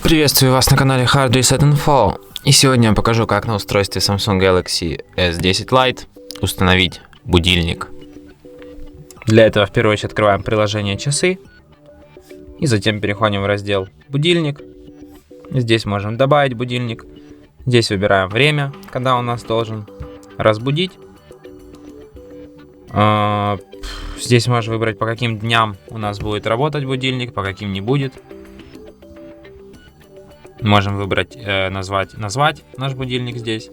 Приветствую вас на канале Hard Reset Info, и сегодня я покажу, как на устройстве Samsung Galaxy S10 Lite установить будильник. Для этого в первую очередь открываем приложение «Часы» и затем переходим в раздел «Будильник». Здесь можем добавить будильник, здесь выбираем время, когда он нас должен разбудить. Здесь можно выбрать, по каким дням у нас будет работать будильник, по каким не будет. Можем выбрать, назвать наш будильник здесь.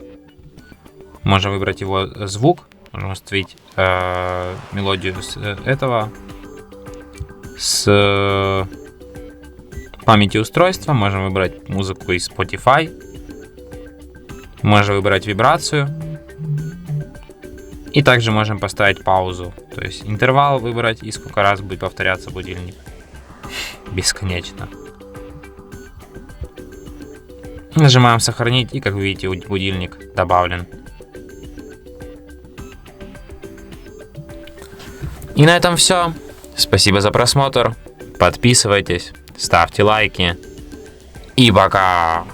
Можем выбрать его звук. Можем установить мелодию с памяти устройства. Можем выбрать музыку из Spotify. Можем выбрать вибрацию. И также можем поставить паузу. То есть интервал выбрать и сколько раз будет повторяться будильник. Бесконечно. Нажимаем «Сохранить», и, как вы видите, будильник добавлен. И на этом все. Спасибо за просмотр. Подписывайтесь, ставьте лайки. И пока!